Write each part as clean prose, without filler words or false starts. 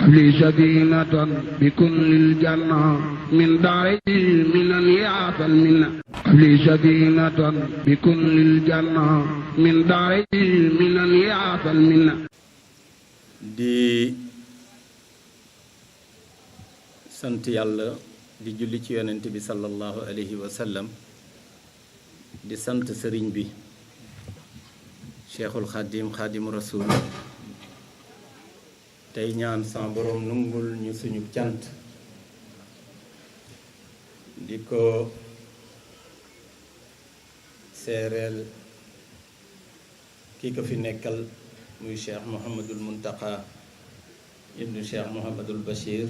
li sadinatan bi kullil janna min daari minan yaatal minna li sadinatan bi kullil janna min daari minan yaatal minna. di sant yàlla di julli ci yonent bi sallallahu alayhi wa sallam di sant sëriñ bi cheikhul xadim xadimu rasul tey ñaan sa borom nungul ñu suñu cant di ko seereel ki ko fi nekkal muy cheikh Mouhamadul Muntaqa ibnu cheikh Mouhamadul Bachir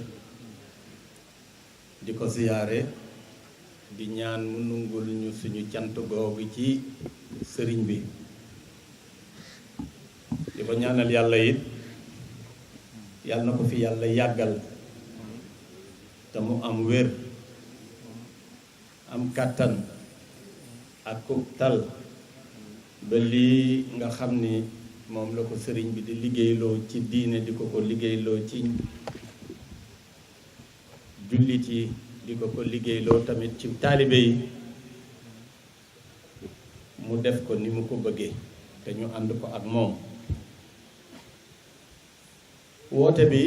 di ko ziyaare di ñaan mu nungul ñu suñu cant googu ci sëriñ bi di ko ñaanal yàlla it yàlla na ko fi yàlla yàggal te mu am wér am kàttan ak ku tal ba lii nga xam ni moom la ko sëriñ bi di liggéeyloo ci diine di ko liggéeyloo ci jullit yi di ko liggéeyloo tamit ci taalibe yi mu def ko ni mu ko bëggee te ñu ànd ko ak moom. woote bi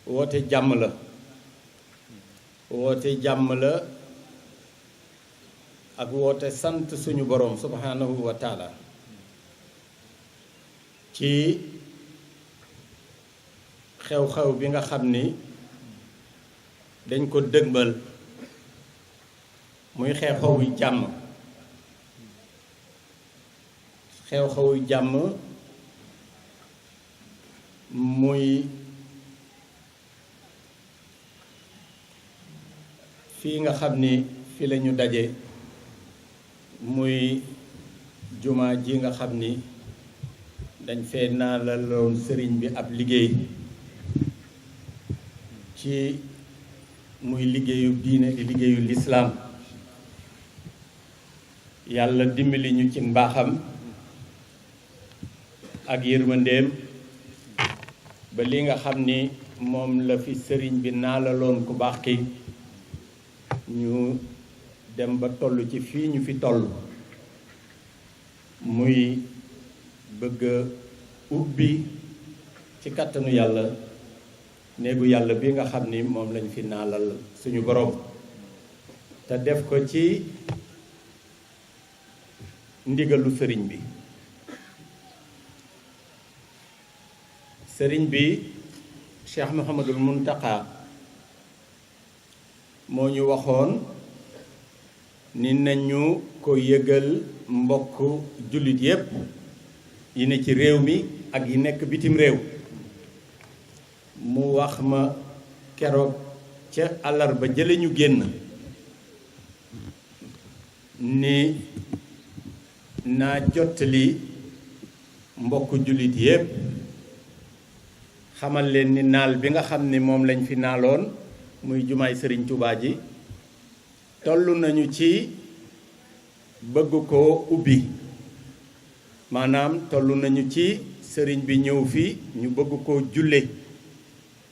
woote jàmm la woote jàmm la ak woote sant suñu boroom subhanahu wa taala ci xew-xew bi nga xam ni dañ ko dëgmal muy xew-xewu jàmm xew-xewu jàmm muy fii nga xam ni fi la ñu daje muy jumaa ji nga xam ni dañ fee naalaloon sëriñ bi ab liggéey ci muy liggéeyu diine di liggéeyu lislaam yàlla dimbali ñu ci mbaaxam ak yërmandeem ba li nga xam ni moom la fi sëriñ bi naalaloon ku baax ki ñu dem ba toll ci fii ñu fi toll muy bëgg a ubbi ci kàttanu yàlla néegu yàlla bi nga xam ni moom lañ fi naalal suñu borom te def ko ci ndigalu sëriñ bi sëriñ bi Cheikh Mouhamadul Muntaqa moo ñu waxoon ni nañu ko yëgal mbokk jullit yépp yi ne ci réew mi ak yi nekk bitim réew mu wax ma keroog ca àllarba jële ñu génn ni naa jottali mbokk jullit yépp xamal leen ni naal bi nga xam ni moom lañ fi naaloon muy jumaay sëriñ Tuubaa ji tollu nañu ci bëgg koo ubbi maanaam tollu nañu ci sëriñ bi ñëw fi ñu bëgg koo julle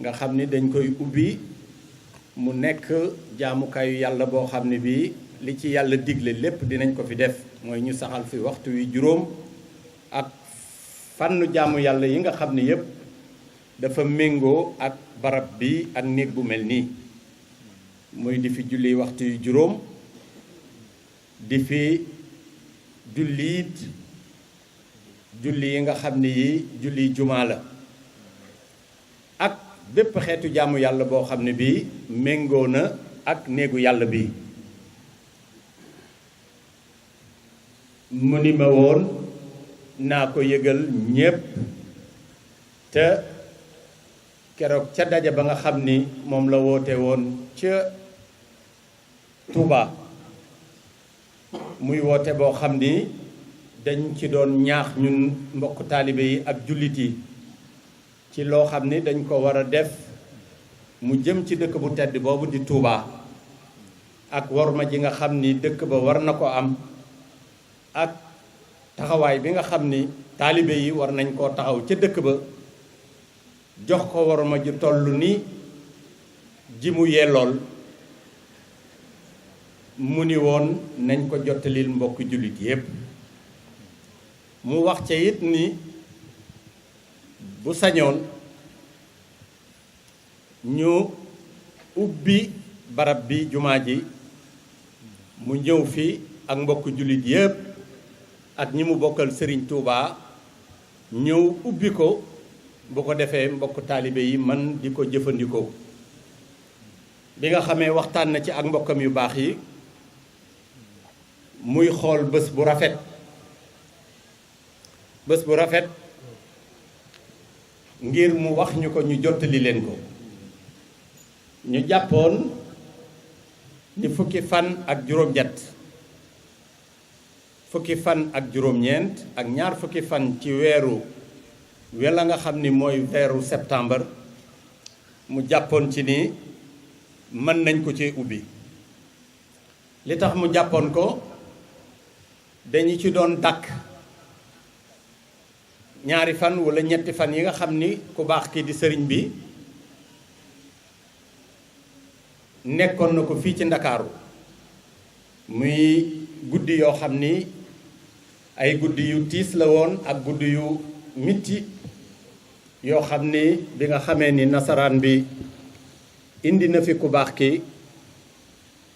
nga xam ni dañ koy ubbi mu nekk jaamukaayu yàlla boo xam ne bii li ci yàlla digle lépp dinañ ko fi def mooy ñu saxal fi waxtu wi juróom ak fànn jaamu yàlla yi nga xam ne yépp dafa méngoo ak barab bi ak néeg bu mel nii muy di fi julli waxtu yu juróom di fi julliit julli yi nga xam ne yi julli jumaa la ak bépp xeetu jaamu yàlla boo xam ne bii méngoo na ak néegu yàlla bi mu ni ma woon naa ko yëgal ñépp te keroog ca daja ba nga xam ni moom la woote woon ca Touba muy woote boo xam ni dañ ci doon ñaax ñun mbokk taalibe yi ak jullit yi ci loo xam ni dañ ko war a def mu jëm ci dëkk bu tedd boobu di Touba ak worma ji nga xam ni dëkk ba war na ko am ak taxawaay bi nga xam ni taalibe yi war nañ koo taxaw ca dëkk ba jox ko warma ju toll ni ji mu yellool mu ni woon nañ ko jottalil mbokk jullit yépp mu wax ca it ni bu sañoon ñu ubbi barab bi jumaa ji mu ñëw fi ak mbokk jullit yépp ak ñi mu bokkal Serigne Touba ñëw ubbi ko bu ko defee mbokk taalibe yi man di ko jëfandikoo bi nga xamee waxtaan na ci ak mbokkam yu baax yi muy xool bés bu rafet ngir mu wax ñu ko ñu jottali leen ko ñu jàppoon ni fukki fan ak juróom-ñeent ak ñaar fukki fan ci weeru wela nga xam ni mooy weeru septembre mu jàppoon ci ni mën nañ ko ci ubbi li tax mu jàppoon ko dañu ci doon dàkk ñaari fan wala ñetti fan yi nga xam ni ku baax ki di sëriñ bi nekkoon na ko fii ci Ndakaaru muy guddi yoo xam ni ay guddi yu tiis la woon ak guddi yu mitti yoo xam ni bi nga xamee ni nasaraan bi indi na fi ku baax ki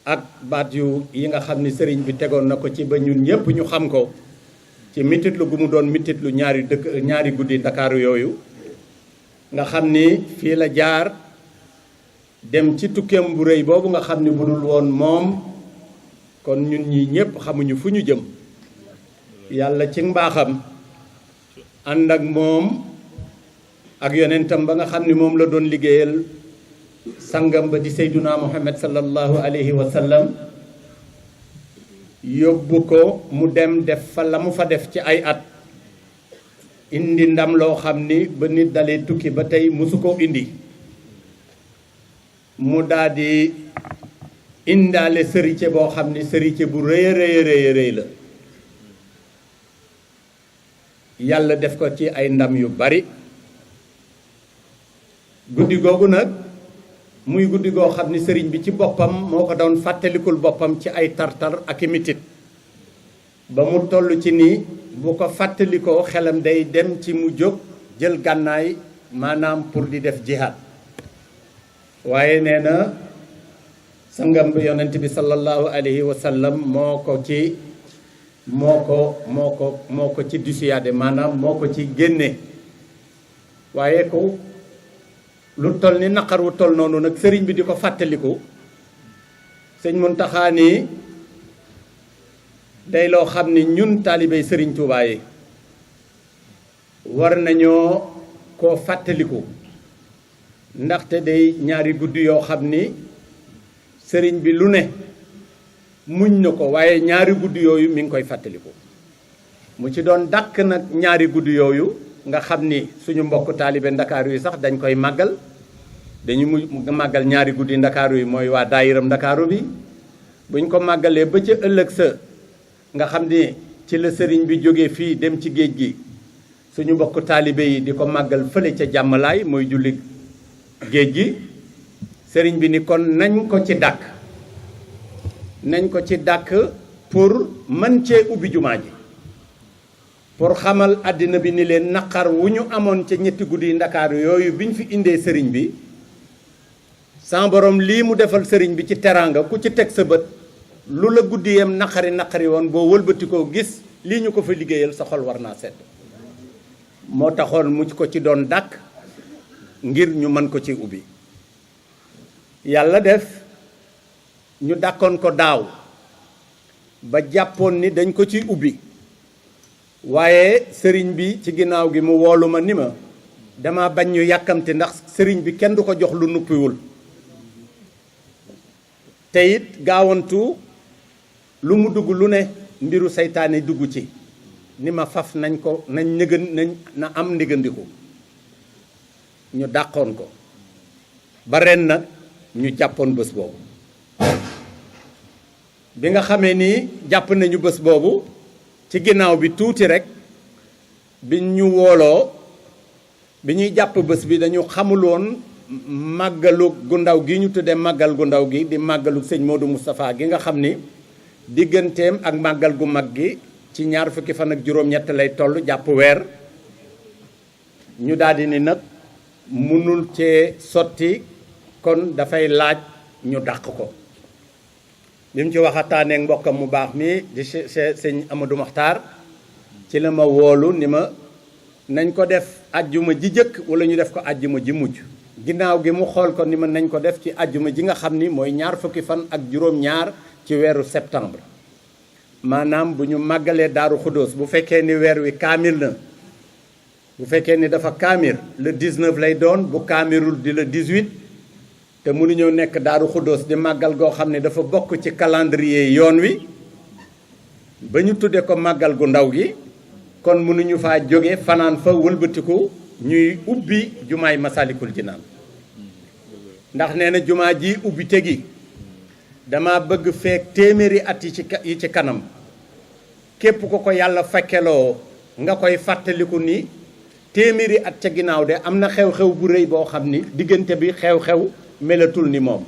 ak baat yu yi nga xam ni sëriñ bi tegoon na ko ci ba ñun ñépp ñu xam ko ci mititlu gu mu doon mititlu ñaari guddi Ndakaaru yooyu nga xam ni fii la jaar dem ci tukkeem bu rëy boobu nga xam ni bu dul woon moom kon ñun ñi ñépp xamuñu fu ñu jëm yàlla ci mbaaxam ànd ak moom ak yonentam ba nga xam ni moom la doon liggéeyal sangam ba di Seyduna Muhammad sallallahu alayhi wa sallam yóbbu ko mu dem def fa la mu fa def ci ay at indi ndam loo xam ni ba nit dalee tukki ba tey musu ko indi mu daldi indaale sërice boo xam ni sërice bu rëy rëy la yàlla def ko ci ay ndam yu bari guddi googu nag muy guddi goo xam ni sëriñ bi ci boppam moo ko doon fàttalikul boppam ci ay tartar ak i mitit ba mu toll ci nii bu ko fàttalikoo xelam day dem ci mu jóg jël gànnaay maanaam pour di def jihaad waaye nee na sangam bi yonent bi sallallahu alayhi wa sallam moo ko ci dissuadé maanaam moo ko ci génne waaye ko lu toll ni naqar wu toll noonu nag sëriñ bi di ko fàttaliku sëñ Muntaxa ni day loo xam ni ñun taalibey sëriñ Tuubaa yi war nañoo koo fàttaliku ndaxte day ñaari guddi yoo xam ni sëriñ bi lu ne muñ na ko waaye ñaari guddi yooyu mi ngi koy fàttaliku mu ci doon dàkk nag ñaari guddi yooyu nga xam ni suñu mbokk taalibe ndakaaru yi sax dañ koy màggal dañu mu màggal ñaari guddi ndakaaru yi mooy waa daayiram ndakaaru bi buñ ko màggalee ba ca ëllëg sa nga xam ni ci la sëriñ bi jógee fii dem ci géej gi suñu mbokk taalibe yi di ko màggal fële ca jàmmalaay mooy julli géej gi sëriñ bi ni kon nañ ko ci dàkk pour mën cee ubbi jumaa ji pour xamal àddina bi ni leen naqar wu ñu amoon ca ñetti guddi ndakaaru yooyu bi ñu fi indee sëriñ bi sans borom lii mu defal sëriñ bi ci teraanga ku ci teg sa bët lu la guddiyam naqari woon boo wëlbati koo gis lii ñu ko fa liggéeyal sa xol war naa sedd moo taxoon mu ko ci doon dàkk ngir ñu mën ko ci ubbi yàlla def ñu dàkkoon ko daaw ba jàppoon ni dañ ko ciy ubbi waaye sëriñ bi ci ginnaaw gi mu woolu ma ni ma dama bañ ñu yàkkamte ndax sëriñ bi kenn du ko jox lu nuppiwul te it gaawantu lu mu dugg lu ne mbiru seytaane dugg ci ni ma faf nañ na am ndigandiku ñu dàqoon ko ba ren nag ñu jàppoon bés boobu bi nga xamee ni jàpp nañu bés boobu ci ginnaaw bi tuuti rek bi ñu wooloo bi ñuy jàpp bés bi dañu xamuloon màggalu gu ndaw gi ñu tuddee màggal gu ndaw gi di màggalu sëñ Modou Moustapha gi nga xam ni digganteem ak màggal gu mag gi ci ñaar fukki fan ak juróom-ñett lay toll jàpp weer ñu daldi ni nag mënul cee sotti kon dafay laaj ñu dàq ko bi mu ci waxataaneek mbokkam mu baax mi di sëñ Amadou Makhtar ci la ma woolu ni ma nañ ko def ajjuma ji jëkk wala ñu def ko ajjuma ji mujj ginnaaw gi mu xool ko ni ma nañ ko def ci ajjuma ji nga xam ni mooy ñaar fukki fan ak juróom-ñaar ci weeru septembre maanaam bu ñu màggalee Daaru Xuddoos bu fekkee ni weer wi kaamil na bu fekkee ni dafa kaamir le 19 lay doon bu kaamirul di le 18 te mënuñoo nekk Daaru Xuddoos di màggal goo xam ne dafa bokk ci calendrier yoon wi ba ñu tuddee ko màggal gu ndaw gi kon mënuñu faa jóge fanaan fa wëlbatiku ñuy ubbi jumaay Masalikul Jinaan ndax nee na jumaa ji ubbi tegi dama bëgg feek téeméeri at yi ci kanam képp ko yàlla fekkeloo nga koy fàttaliku ni téeméeri at ca ginnaaw de am na xew-xew bu rëy boo xam ni diggante bi xew-xew melatul ni moom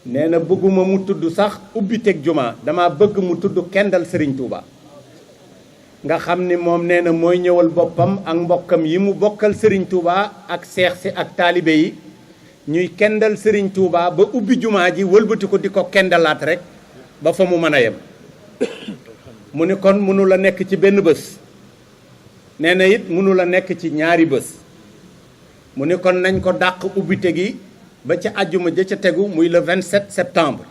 nee na bëgguma mu tudd sax ubbi teg jumaa dama bëgg mu tudd kendal Serigne Touba nga xam ni moom nee na mooy ñëwal boppam ak mbokkam yi mu bokkal Serigne Touba ak seex si ak taalibe yi ñuy kendal Serigne Touba ba ubbi jumaa ji wëlbati ko di ko kendalaat rek ba fa mu mën a yem mu ni kon mënu la nekk ci benn bés nee na it mënu la nekk ci ñaari bés mu ni kon nañ ko dàq ubbite gi ba ca àjjuma ja ca tegu muy le 27 septembre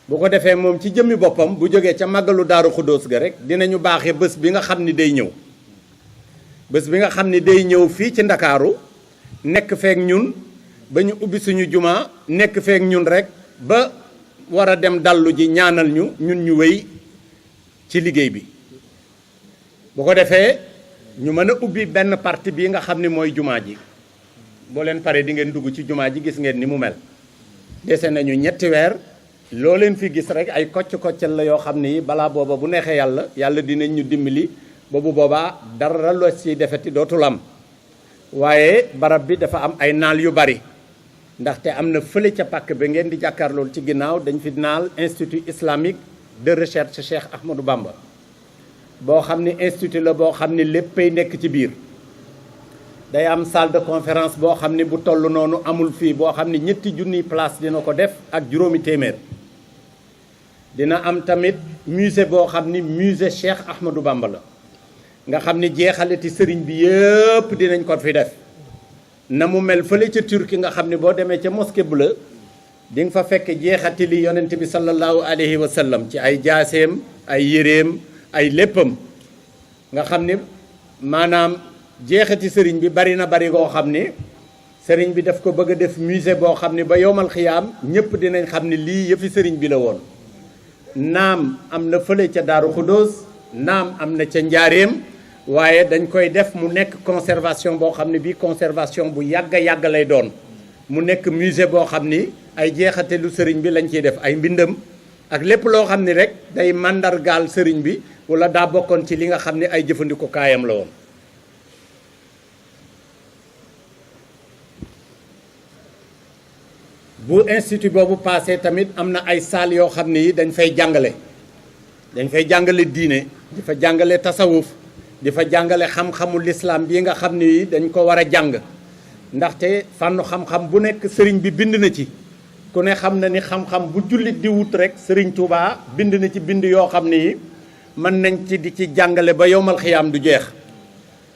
bu ko defee moom ci jëmmi boppam bu jógee ca màggalu Daaru Xuddoos ga rek dinañu baaxee bés bi nga xam ni day ñëw bés bi nga xam ni day ñëw fii ci Ndakaaru nekk feek ñun ba ñu ubbi suñu jumaa nekk feek ñun rek ba war a dem dallu ji ñaanal ñun ñu wéy ci liggéey bi bu ko defee ñu mën a ubbi benn partie bii nga xam ni mooy jumaa ji boo leen paree di ngeen dugg ci jumaa ji gis ngeen ni mu mel dese nañu ñetti weer loo leen fi gis rek ay kocc-koccal la yoo xam ni balaa booba bu neexee yàlla dinañ ñu dimbali ba bu boobaa dara loo ci defeti dootul am waaye barab bi dafa am ay naal yu bari ndaxte am na fële ca pàkk ba ngeen di jàkkaarlool ci ginnaaw dañ fi naal institut islamique de recherche Cheikh Ahmadou Bamba boo xam ni institut la boo xam ni léppay nekk ci biir day am salle de conférence boo xam ni bu toll noonu amul fii boo xam ni 2,000 place dina ko def ak juróomi téeméer dina am tamit musée boo xam ni musée Cheikh Ahmadou Bamba la nga xam ni jeexalati sëriñ bi yëpp dinañ ko fi def na mu mel fële ca Turquie nga xam ni boo demee ca mosquée bleue di nga fa fekk jeexati li yonent bi sallallahu alayhi wa sallam ci ay jaaseem ay yéreem ay léppam nga xam ni maanaam jeexati sëriñ bi bari na bari goo xam ni sëriñ bi daf ko bëgg a def musée boo xam ni ba yowmal xiyaam ñëpp dinañ xam ni lii yëfi sëriñ bi la woon naam am na fële ca Daaru Xuddoos naam am na ca Njaareem waaye dañ koy def mu nekk conservation boo xam ne bii conservation bu yàgg yàgg lay doon mu nekk musée boo xam ni ay jeexatelu sëriñ bi lañ ciy def ay mbindam ak lépp loo xam ni rek day màndargaal sëriñ bi wala daa bokkoon ci li nga xam ne ay jëfandikoo kaayam la woon. bu institut boobu passé tamit am na ay salle yoo xam ne yi dañ fay jàngale diine di fa jàngale tasawuf di fa jàngale xam-xamu lislaam bii nga xam ne yi dañ ko war a jàng ndaxte fànnu xam-xam bu nekk sëriñ bi bind na ci ku ne xam na ni xam-xam bu jullit di wut rek sëriñ Touba bind na ci bind yoo xam ne yi mën nañ ci di ci jàngale ba yowmal xiyaam du jeex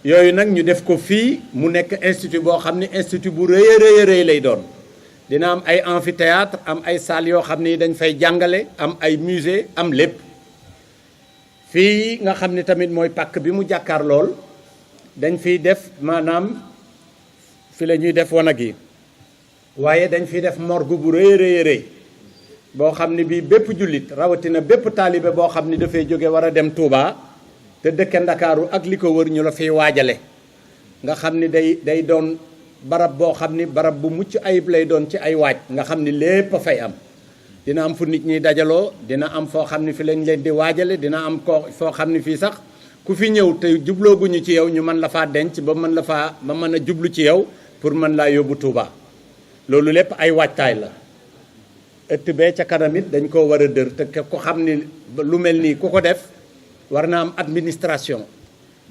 yooyu nag ñu def ko fii mu nekk institut boo xam ne institut bu rëy a rëy lay doon dina am ay amphithéâtre am ay salles yoo xam ne dañ fay jàngale am ay musée am lépp fii nga xam ne tamit mooy pàkk bi mu jàkkaar lool dañ fiy def maanaam fi la ñuy def wanag yi waaye dañ fiy def morgue bu rëy rëy boo xam ne bii bépp jullit rawatina bépp taalibe boo xam ne dafay jóge war a dem Touba te dëkke Ndakaaru ak li ko wër ñu la fiy waajale nga xam ni day doon barab boo xam ni barab bu mucc ayib lay doon ci ay waaj nga xam ni lépp a fay am dina am fu nit ñi dajaloo dina am foo xam ne fi lañ leen di waajale dina am foo xam ne fii sax ku fi ñëw te jublooguñu ci yow ñu mën la faa denc ba mën a jublu ci yow pour mën laa yóbbu Touba loolu lépp ay waajtaay la. ëtt bee ca kanam it dañ koo war a dër te ko xam ni lu mel nii ku ko def war na am administration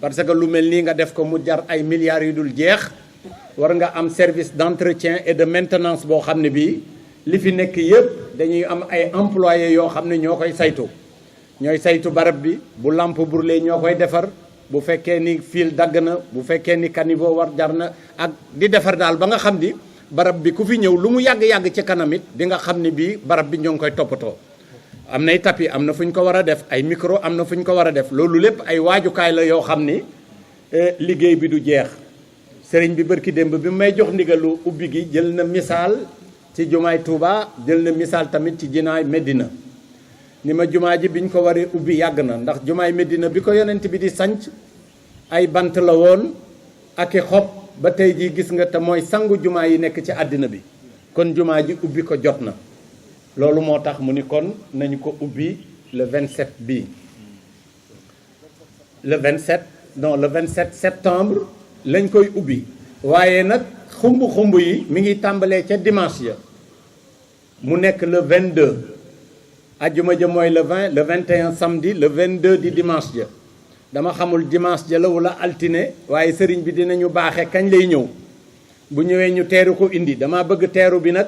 parce que lu mel nii nga def ko mu jar ay milliards yu dul jeex war nga am service d'entretien et de maintenance boo xam ne bii li fi nekk yëpp dañuy am ay employés yoo xam ne ñoo koy saytu ñooy saytu barab bi bu lampe brûlée ñoo koy defar bu fekkee ni fil dagg na bu fekkee ni caniveau war jar na ak di defar daal ba nga xam ni barab bi ku fi ñëw lu mu yàgg-yàgg ci kanam it di nga xam ne bii barab bi ñoo ngi koy toppatoo am nay tapis am na fu ñu ko war a def ay micro am na fu ñu ko war a def loolu lépp ay waajukaay la yoo xam ni liggéey bi du jeex sëriñ bi bërki démb bi may jox ndigalu ubbi gi jël na misaal ci jumaay Touba jël na misaal tamit ci jumaay Medina ni ma jumaa ji biñ ko waree ubbi yàgg na ndax jumaay Medina bi ko yonent bi di sanc ay bant la woon ak i xob ba tey jii gis nga te mooy sangu jumaa yi nekk ci àddina bi kon jumaa ji ubbi ko jot na loolu moo tax mu ni kon nañu ko ubbi le 27 bii le 27 septembre lañ koy ubbi waaye nag xumb yi mi ngi tàmbalee ca dimanche ya mu nekk le 22 ajjuma ja mooy le 20 le 21 samedi le 22 di dimanche ja dama xamul dimanche ja la wala altine waaye sëriñ bi dinañu baaxe kañ lay ñëw bu ñëwee ñu teeru ko indi dama bëgg teeru bi nag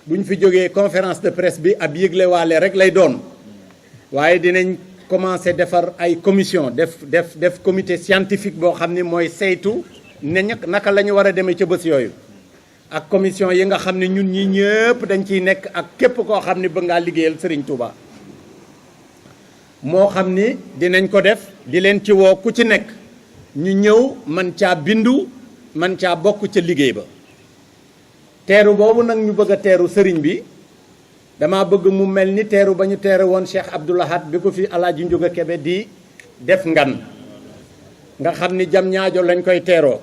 bu ñu fi jógee conférence de presse bi ab yëglewaale rek lay doon waaye dinañ commencé defar ay commission def comité scientifique boo xam ni mooy saytu ne naka la ñu war a demee ca bés yooyu ak commission yi nga xam ne ñun ñi ñëpp dañ ciy nekk ak képp koo xam ne bëgg ngaa liggéeyal Serigne Touba moo xam ni dinañ ko def di leen ci woo ku ci nekk ñu ñëw man caa bindu man caa bokk ca liggéey ba teeru boobu nag ñu bëgg a teeru sëriñ bi dama bëgg mu mel ni teeru ba ñu teeru woon Cheikh Abdoul Ahad bi ko fi Alaaji Njuga Kebe di def ngan nga xam ni jam ñaajo lañ koy teeroo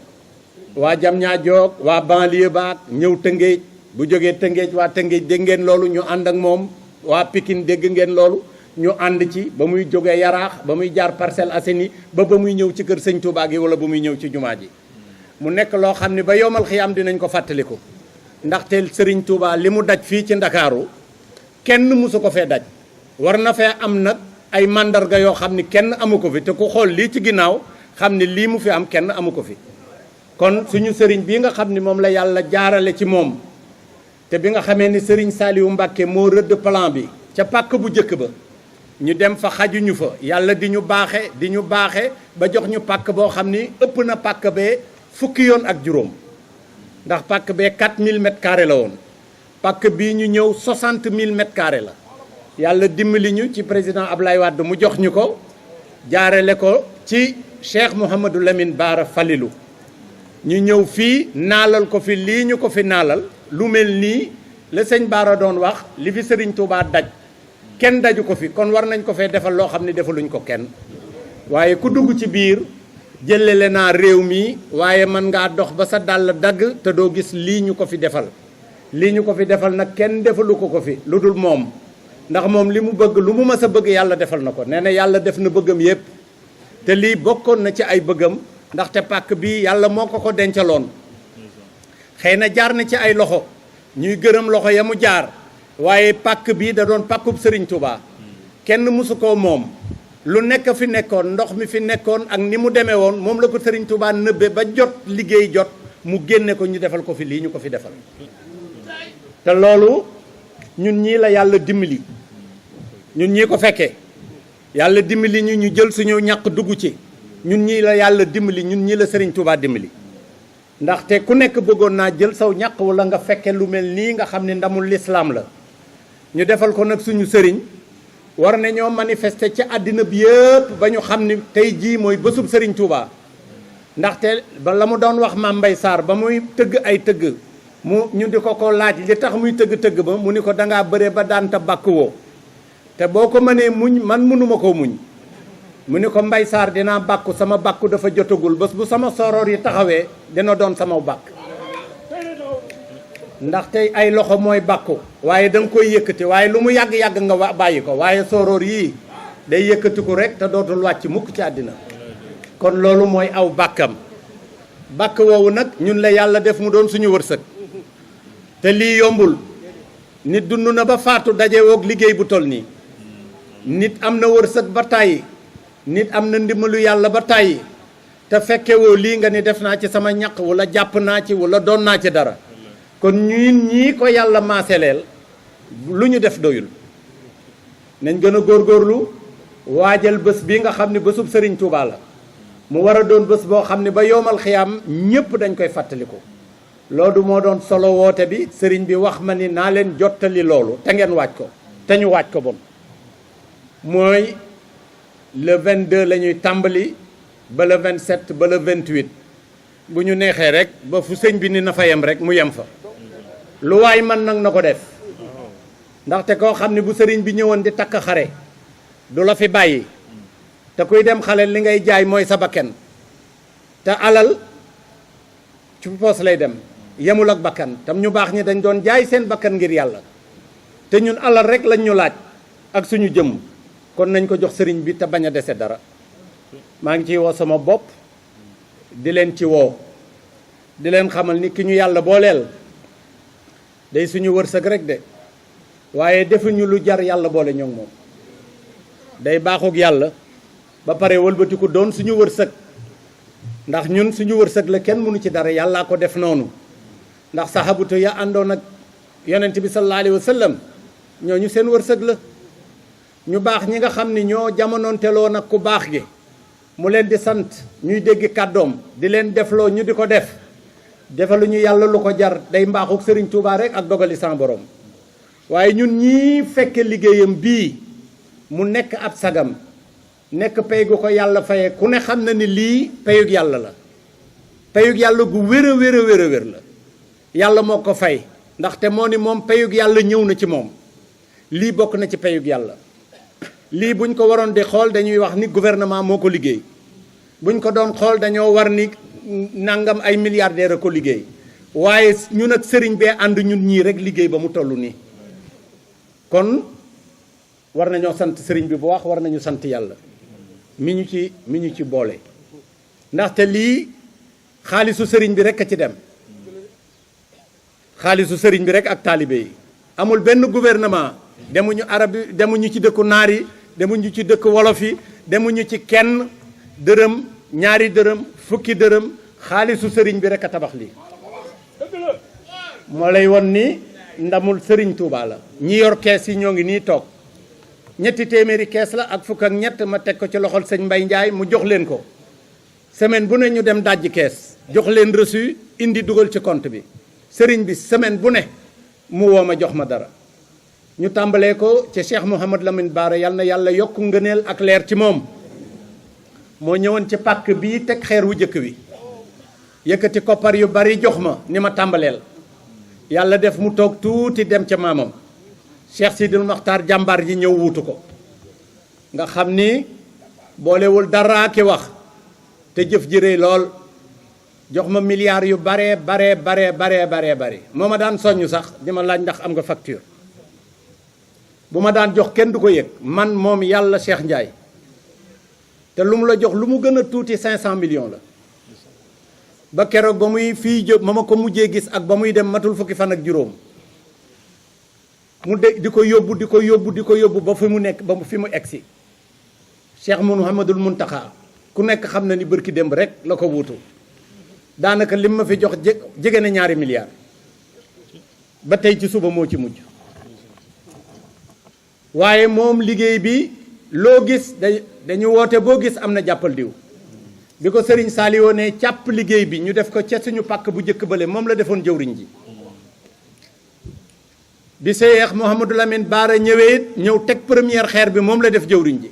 waa jam ñaajoog waa banlieue baak ñëw Tëngéej bu jógee Tëngéej waa Tëngéej dégg ngeen loolu ñu ànd ak moom waa Pikine dégg ngeen loolu ñu ànd ci ba muy jógee Yaraax ba muy jaar Parcelles Assainies ba muy ñëw ci kër sëñ Touba gi wala ba muy ñëw ci jumaa ji mu nekk loo xam ne ba yomal xiyaam dinañ ko fàttaliku ndaxte sëriñ Touba li mu daj fii ci Ndakaaru kenn mësu ko fee daj war na fee am nag ay mandarga yoo xam ni kenn amu ko fi te ku xool lii ci ginnaaw xam ni lii mu fi am kenn amu ko fi kon suñu sëriñ bii nga xam ni moom la yàlla jaarale ci moom te bi nga xamee ni sëriñ Saliou Mbacké moo rëdd plan bi ca pàkk bu njëkk ba ñu dem fa xajuñu fa yàlla di ñu baaxe ba jox ñu pàkk boo xam ni ëpp na pàkk bee fukki yoon ak juróom ndax pàkk bee 4000 mètres carrés la woon pàkk bii ñu ñëw 60 000 mètres carrés la yàlla dimbali ñu ci président Ablaye Wade mu jox ñu ko jaarale ko ci Cheikh Mouhamadou Lamine Bara Falilou ñu ñëw fii naalal ko fi lii ñu ko fi naalal lu mel nii la sëñ Bara doon wax li fi Serigne Touba daj kenn daju ko fi kon war nañ ko fee defal loo xam ne defaluñ ko kenn waaye ku dugg ci biir jëlele naa réew mi waaye mën ngaa dox ba sa dàll dagg te doo gis lii ñu ko fi defal lii ñu ko fi defal nag kenn defalu ko fi lu dul moom ndax moom li mu bëgg lu mu mës a bëgg yàlla defal na ko nee na yàlla def na bëggam yépp te lii bokkoon na ci ay bëggam ndaxte pàkk bi yàlla moo ko dencaloon xëy na jaar na ci ay loxo ñuy gërëm loxo ya mu jaar waaye pàkk bii da doon pàkkub Serigne Touba kenn mësu koo moom lu nekk fi nekkoon ndox mi fi nekkoon ak ni mu demee woon moom la ko Serigne Touba nëbbe ba jot liggéey jot mu génne ko ñu defal ko fi lii ñu ko fi defal te loolu ñun ñii la yàlla dimbali ñun ñii ko fekkee yàlla dimbali ñu jël suñu ñàq dugg ci ñun ñii la yàlla dimbali ñun ñii la Serigne Touba dimbali ndaxte ku nekk bëggoon naa jël saw ñàq wala nga fekke lu mel nii nga xam ne ndamul lislaam la ñu defal ko nag suñu sëriñ war nañoo manifester ci àddina bi yëpp ba ñu xam ni tey jii mooy bésub Serigne Touba ndaxte ba la mu doon wax Mame Mbaye Sarr ba muy tëgg ay tëgg mu ñu di ko laaj li tax muy tëgg ba mu ni ko dangaa bëre ba daan ta bàkk woo te boo ko mënee muñ man mënuma koo muñ mu ni ko Mbaye Sarr dinaa bàkku sama bàkku dafa jotagul bés bu sama soroor yi taxawee dina doon sama bàkk ndaxte ay loxo mooy bàkku waaye da nga koy yëkkati waaye lu mu yàgg-yàgg nga bàyyi ko waaye soroor yii day yëkkatiku rek te dootul wàcc mukk ci àddina kon loolu mooy aw bàkkam bàkk woowu nag ñun la yàlla def mu doon suñu wërsëg te lii yombul nit dund na ba faatu daje woog liggéey bu toll nii nit am na wërsëg ba tàyyi nit am na ndimbalu yàlla ba tàyyi te fekkewoo lii nga ni def naa ci sama ñaq wala jàpp naa ci wala doon naa ci dara kon ñun ñii ko yàlla maaseleel lu ñu def doyul nañ gën a góorgóorlu waajal bés bi nga xam ne bésub Sëriñ Tuubaa la mu war a doon bés boo xam ne ba yowmal xiyaam ñépp dañ koy fàttaliku loolu moo doon solo woote bi sëriñ bi wax ma ni naa leen jottali loolu te ngeen waaj ko te ñu waaj ko bon mooy le 22 la ñuy tàmbali ba le 27 ba le 28 bu ñu neexee rek ba fu sëñ bi ni na fa yem rek mu yem fa lu waay man nag na ko def ndaxte koo xam ne bu sëriñ bi ñëwoon di takk xare du la fi bàyyi te kuy dem xale li ngay jaay mooy sa bakken te alal ci poos lay dem yemul ak bakkan tam ñu baax ñi dañ doon jaay seen bakkan ngir yàlla te ñun alal rek lañ ñu laaj ak suñu jëmm kon nañ ko jox sëriñ bi te bañ a dese dara maa ngi ciy woo sama bopp di leen ci woo di leen xamal ni ki ñu yàlla booleel day suñu wërsëg rek de waaye defuñu lu jar yàlla boole ñoom moom day baaxug yàlla ba pare wëlbatiku doon suñu wërsëg ndax ñun suñu wërsëg la kenn mënu ci dara yàllaa ko def noonu ndax sahabatu ya àndoon ak yonent bi sallallahu alayhi wa sallam ñooñu seen wërsëg la ñu baax ñi nga xam ni ñoo jamonoonteloo nag ku baax gi mu leen di sant ñuy dégg kàddoom di leen defloo ñu di ko def defaluñu yàlla lu ko jar day mbaaxuk Sëriñ Tuubaa rek ak dogali san borom waaye ñun ñii fekke liggéeyam bii mu nekk ab sagam nekk pay gu ko yàlla faye ku ne xam na ni lii payug yàlla la payug yàlla gu wér a wér a wér a wér la yàlla moo ko fay ndaxte moo ni moom payug yàlla ñëw na ci moom lii bokk na ci payug yàlla lii buñ ko waroon di xool dañuy wax ni gouvernement moo ko liggéey buñ ko doon xool dañoo war ni nangam ay milliardaire a ko liggéey waaye ñun ak sëriñ bee ànd ñun ñii rek liggéey ba mu toll nii kon war nañoo sant sëriñ bi bu wax war nañu sant yàlla mi ñu ci boole ndaxte lii xaalisu sëriñ bi rek a ci dem xaalisu sëriñ bi rek ak taalibe yi amul benn gouvernement demuñu arab yi demuñu ci dëkku naar yi demuñu ci dëkk wolof yi demuñu ci kenn dërëm ñaari dërëm fukki dërëm xaalisu sëriñ bi rek a tabax lii moo lay won ni ndamul sëriñ Tuubaa la ñi yor kees yi ñoo ngi nii toog ñetti téeméeri kees la ak fukk ak ñett ma teg ko ci loxol sëñ Mbay Njaay mu jox leen ko semaine bu ne ñu dem dajji kees jox leen reçu indi dugal ci compte bi sëriñ bi semaine bu ne mu woo ma jox ma dara ñu tàmbalee ko ci Cheikh Mouhamad Lamine Bara yal na yàlla yokk ngëneel ak leer ci moom moo ñëwoon ci pàkk bii teg xeer wu jëkk wi yëkkati koppar yu bari jox ma ni ma tàmbaleel yàlla def mu toog tuuti dem ca maamam Cheikh Sidil Maxtaar jàmbaar ji ñëw wuutu ko nga xam ni boolewul dara ki wax te jëf ji rëy lool jox ma milliards yu bare moo ma daan soññ sax di ma laaj ndax am nga facture bu ma daan jox kenn du ko yëg man moom yàlla Cheikh Ndiaye te lu mu la jox lu mu gën a tuuti 500 millions la ba keroog ba muy fii jóg ma ko mujjee gis ak ba muy dem matul fukki fan ak juróom mu de di ko yóbbu ba fi mu nekk ba fi mu egsi Cheikh Mouhamadul Muntaxa ku nekk xam na ni bërki démb rek la ko wuutu daanaka lim ma fi jox jege na ñaari milliards ba tey ci suba moo ci mujj waaye moom liggéey bi loo gis dañu woote boo gis am na jàppal diw bi ko sëriñ Saliou ne càpp liggéey bi ñu def ko ca suñu pàkk bu njëkk bale moom la defoon jëwriñ ji bi Cheikh Mouhamadou Lamine Bara ñëwee ñëw teg première xeer bi moom la def jëwriñ ji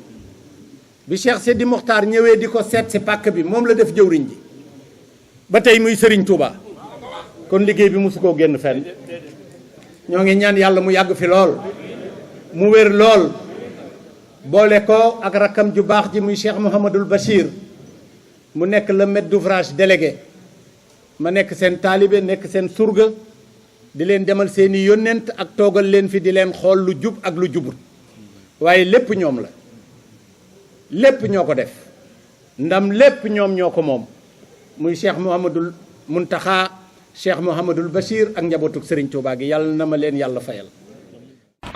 bi Cheikh Sidi Mokhtar ñëwee di ko seet si pàkk bi moom la def jëwriñ ji ba tey muy Serigne Touba kon liggéey bi mosu koo génn fenn ñoo ngi ñaan yàlla mu yàgg fi lool mu wér lool boole ko ak rakkam ju baax ji muy Cheikh Mouhamadoul Bachir mu nekk le maître d'ouvrage délégué ma nekk seen taalibe nekk seen surga di leen demal seeni yónnent ak toogal leen fi di leen xool lu jub ak lu jubut waaye lépp ñoom la lépp ñoo ko def ndam lépp ñoom ñoo ko moom muy Cheikh Mouhamadul Muntaxa Cheikh Mouhamadul Bachir ak njabootuk Serigne Touba gi yàlla na ma leen yàlla fayal.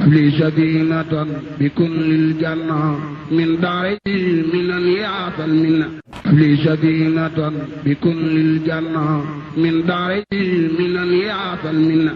li sadinatan bi kullil janna min daari minan yaatal minna li sadinatan bi kullil janna min daari minan yaatal minna